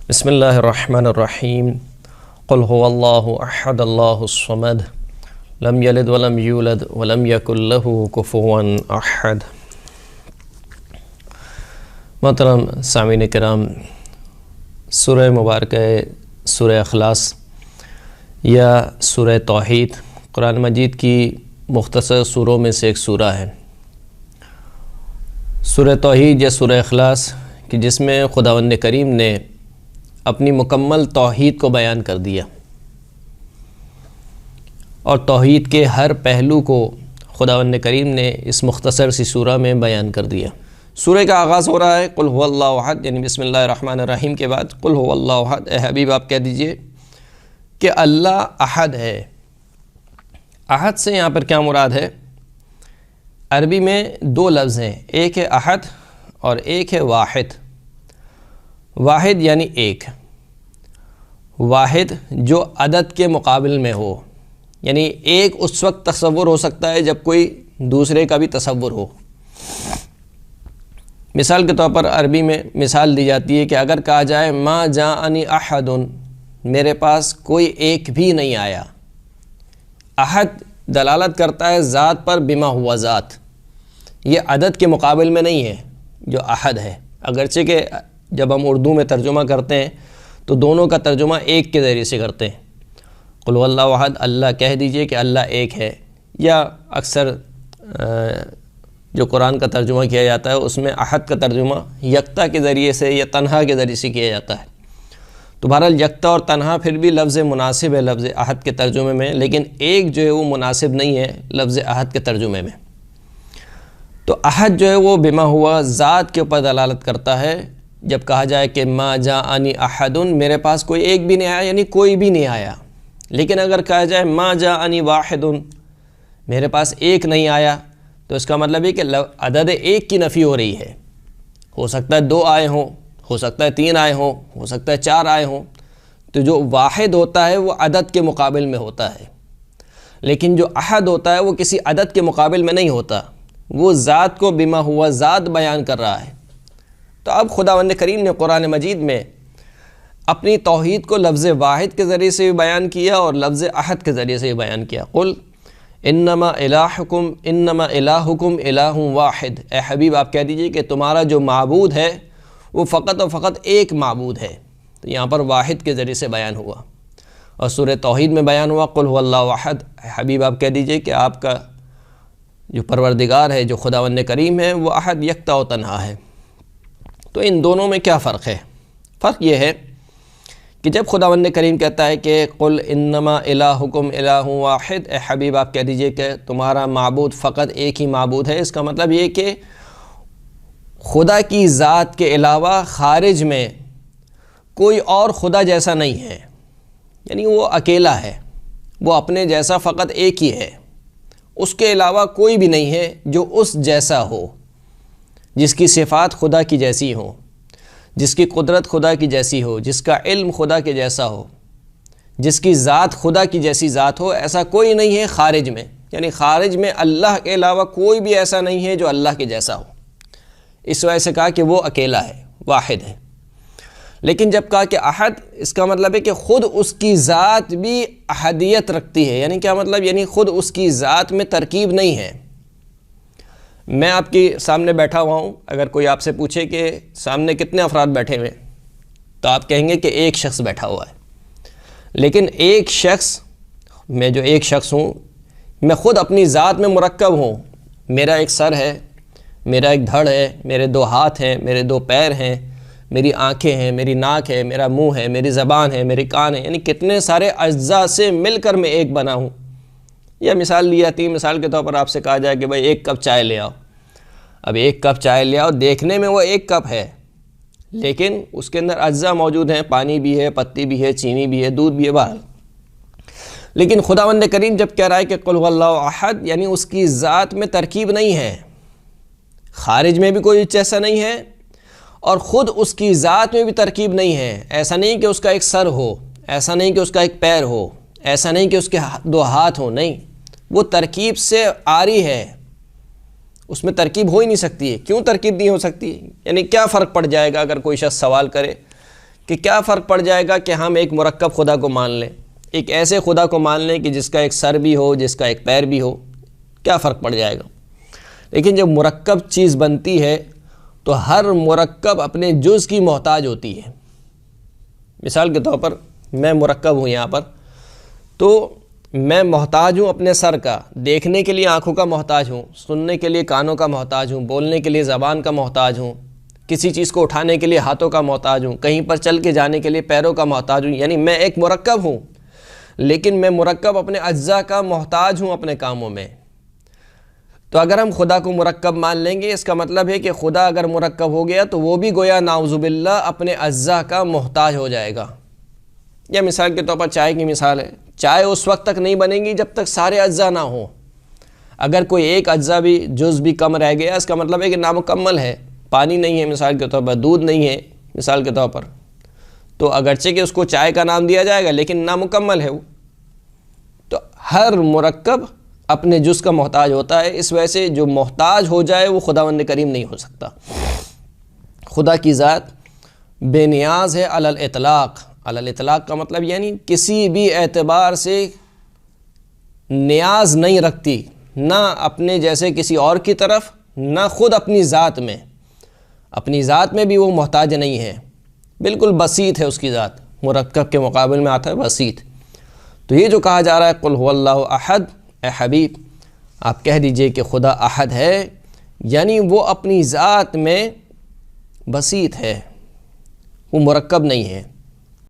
بسم اللہ الرحمن الرحیم قل هو اللہ احد اللہ الصمد لم یلد ولم یولد ولم یکن لہ کفوا احد۔ محترم سامعین کرام، سورہ مبارکہ سورہ اخلاص یا سورہ توحید قرآن مجید کی مختصر سوروں میں سے ایک سورہ ہے۔ سورہ توحید یا سورہ اخلاص کہ جس میں خداوند کریم نے اپنی مکمل توحید کو بیان کر دیا اور توحید کے ہر پہلو کو خداوند کریم نے اس مختصر سی سورہ میں بیان کر دیا۔ سورہ کا آغاز ہو رہا ہے قل هو اللہ احد، یعنی بسم اللہ الرحمن الرحیم کے بعد قل هو اللہ احد۔ اے حبیب آپ کہہ دیجئے کہ اللہ احد ہے۔ احد سے یہاں پر کیا مراد ہے؟ عربی میں دو لفظ ہیں، ایک ہے احد اور ایک ہے واحد۔ واحد یعنی ایک، واحد جو عدد کے مقابل میں ہو، یعنی ایک اس وقت تصور ہو سکتا ہے جب کوئی دوسرے کا بھی تصور ہو۔ مثال کے طور پر عربی میں مثال دی جاتی ہے کہ اگر کہا جائے ما جاءنی احد، میرے پاس کوئی ایک بھی نہیں آیا۔ احد دلالت کرتا ہے ذات پر، بما ہوا ذات، یہ عدد کے مقابل میں نہیں ہے جو احد ہے، اگرچہ کہ جب ہم اردو میں ترجمہ کرتے ہیں تو دونوں کا ترجمہ ایک کے ذریعے سے کرتے ہیں۔ قل هو اللہ احد، اللہ کہہ دیجئے کہ اللہ ایک ہے، یا اکثر جو قرآن کا ترجمہ کیا جاتا ہے اس میں احد کا ترجمہ یکتا کے ذریعے سے یا تنہا کے ذریعے سے کیا جاتا ہے۔ تو بہرحال یکتا اور تنہا پھر بھی لفظ مناسب ہے لفظ احد کے ترجمے میں، لیکن ایک جو ہے وہ مناسب نہیں ہے لفظ احد کے ترجمے میں۔ تو احد جو ہے وہ بما ہوا ذات کے اوپر دلالت کرتا ہے۔ جب کہا جائے کہ ما جاءنی احد، میرے پاس کوئی ایک بھی نہیں آیا، یعنی کوئی بھی نہیں آیا۔ لیکن اگر کہا جائے ما جاءنی واحد، میرے پاس ایک نہیں آیا، تو اس کا مطلب ہے کہ عدد ایک کی نفی ہو رہی ہے۔ ہو سکتا ہے دو آئے ہوں، ہو سکتا ہے تین آئے ہوں، ہو سکتا ہے چار آئے ہوں۔ تو جو واحد ہوتا ہے وہ عدد کے مقابل میں ہوتا ہے، لیکن جو احد ہوتا ہے وہ کسی عدد کے مقابل میں نہیں ہوتا، وہ ذات کو بما ہوا ذات بیان کر رہا ہے۔ تو اب خداوند کریم نے قرآن مجید میں اپنی توحید کو لفظ واحد کے ذریعے سے بھی بیان کیا اور لفظ احد کے ذریعے سے بھی بیان کیا۔ قل انما الہکم الہ واحد، اے حبیب آپ کہہ دیجئے کہ تمہارا جو معبود ہے وہ فقط و فقط ایک معبود ہے۔ تو یہاں پر واحد کے ذریعے سے بیان ہوا، اور سورہ توحید میں بیان ہوا قل هو اللہ احد، اے حبیب آپ کہہ دیجئے کہ آپ کا جو پروردگار ہے، جو خداوند کریم ہے، وہ احد یکتا و تنہا ہے۔ تو ان دونوں میں کیا فرق ہے؟ فرق یہ ہے کہ جب خداوند کریم کہتا ہے کہ قل انما الہکم الہ واحد، اے حبیب آپ کہہ دیجئے کہ تمہارا معبود فقط ایک ہی معبود ہے، اس کا مطلب یہ کہ خدا کی ذات کے علاوہ خارج میں کوئی اور خدا جیسا نہیں ہے، یعنی وہ اکیلا ہے، وہ اپنے جیسا فقط ایک ہی ہے، اس کے علاوہ کوئی بھی نہیں ہے جو اس جیسا ہو، جس کی صفات خدا کی جیسی ہوں، جس کی قدرت خدا کی جیسی ہو، جس کا علم خدا کے جیسا ہو، جس کی ذات خدا کی جیسی ذات ہو، ایسا کوئی نہیں ہے خارج میں، یعنی خارج میں اللہ کے علاوہ کوئی بھی ایسا نہیں ہے جو اللہ کے جیسا ہو۔ اس وجہ سے کہا کہ وہ اکیلا ہے، واحد ہے۔ لیکن جب کہا کہ احد، اس کا مطلب ہے کہ خود اس کی ذات بھی احدیت رکھتی ہے۔ یعنی کیا مطلب؟ یعنی خود اس کی ذات میں ترکیب نہیں ہے۔ میں آپ کے سامنے بیٹھا ہوا ہوں، اگر کوئی آپ سے پوچھے کہ سامنے کتنے افراد بیٹھے ہوئے، تو آپ کہیں گے کہ ایک شخص بیٹھا ہوا ہے۔ لیکن ایک شخص، میں جو ایک شخص ہوں، میں خود اپنی ذات میں مرکب ہوں۔ میرا ایک سر ہے، میرا ایک دھڑ ہے، میرے دو ہاتھ ہیں، میرے دو پیر ہیں، میری آنکھیں ہیں، میری ناک ہے، میرا منہ ہے، میری زبان ہے، میری کان ہے، یعنی کتنے سارے اجزاء سے مل کر میں ایک بنا ہوں۔ یا مثال لی جاتی ہے، مثال کے طور پر آپ سے کہا جائے کہ بھائی ایک کپ چائے لے آؤ۔ اب ایک کپ چائے لے آؤ، دیکھنے میں وہ ایک کپ ہے، لیکن اس کے اندر اجزاء موجود ہیں، پانی بھی ہے، پتی بھی ہے، چینی بھی ہے، دودھ بھی ہے، بہرحال۔ لیکن خداوند کریم جب کہہ رہا ہے کہ قل هو اللہ احد، یعنی اس کی ذات میں ترکیب نہیں ہے، خارج میں بھی کوئی جیسا نہیں ہے، اور خود اس کی ذات میں بھی ترکیب نہیں ہے۔ ایسا نہیں کہ اس کا ایک سر ہو، ایسا نہیں کہ اس کا ایک پیر ہو، ایسا نہیں کہ اس کے دو ہاتھ ہوں، نہیں، وہ ترکیب سے عاری ہے، اس میں ترکیب ہو ہی نہیں سکتی ہے۔ کیوں ترکیب نہیں ہو سکتی؟ یعنی کیا فرق پڑ جائے گا اگر کوئی شخص سوال کرے کہ کیا فرق پڑ جائے گا کہ ہم ایک مرکب خدا کو مان لیں، ایک ایسے خدا کو مان لیں کہ جس کا ایک سر بھی ہو، جس کا ایک پیر بھی ہو، کیا فرق پڑ جائے گا؟ لیکن جب مرکب چیز بنتی ہے تو ہر مرکب اپنے جز کی محتاج ہوتی ہے۔ مثال کے طور پر میں مرکب ہوں یہاں پر، تو میں محتاج ہوں اپنے سر کا، دیکھنے کے لیے آنکھوں کا محتاج ہوں، سننے کے لیے کانوں کا محتاج ہوں، بولنے کے لیے زبان کا محتاج ہوں، کسی چیز کو اٹھانے کے لیے ہاتھوں کا محتاج ہوں، کہیں پر چل کے جانے کے لیے پیروں کا محتاج ہوں، یعنی میں ایک مرکب ہوں، لیکن میں مرکب اپنے اجزاء کا محتاج ہوں اپنے کاموں میں۔ تو اگر ہم خدا کو مرکب مان لیں گے، اس کا مطلب ہے کہ خدا اگر مرکب ہو گیا تو وہ بھی گویا نعوذ باللہ اپنے اجزاء کا محتاج ہو جائے گا۔ یا مثال کے طور پر چائے کی مثال ہے، چائے اس وقت تک نہیں بنے گی جب تک سارے اجزاء نہ ہوں۔ اگر کوئی ایک اجزاء بھی جز بھی کم رہ گیا، اس کا مطلب ہے کہ نامکمل ہے۔ پانی نہیں ہے مثال کے طور پر، دودھ نہیں ہے مثال کے طور پر، تو اگرچہ کہ اس کو چائے کا نام دیا جائے گا لیکن نامکمل ہے وہ۔ تو ہر مرکب اپنے جز کا محتاج ہوتا ہے، اس وجہ سے جو محتاج ہو جائے وہ خداوند کریم نہیں ہو سکتا۔ خدا کی ذات بے نیاز ہے علی الاطلاق۔ علی الاطلاق کا مطلب یعنی کسی بھی اعتبار سے نیاز نہیں رکھتی، نہ اپنے جیسے کسی اور کی طرف، نہ خود اپنی ذات میں۔ اپنی ذات میں بھی وہ محتاج نہیں ہے، بالکل بسیط ہے اس کی ذات، مرکب کے مقابل میں آتا ہے بسیط۔ تو یہ جو کہا جا رہا ہے قل هو اللہ احد، اے حبیب آپ کہہ دیجئے کہ خدا احد ہے، یعنی وہ اپنی ذات میں بسیط ہے، وہ مرکب نہیں ہے۔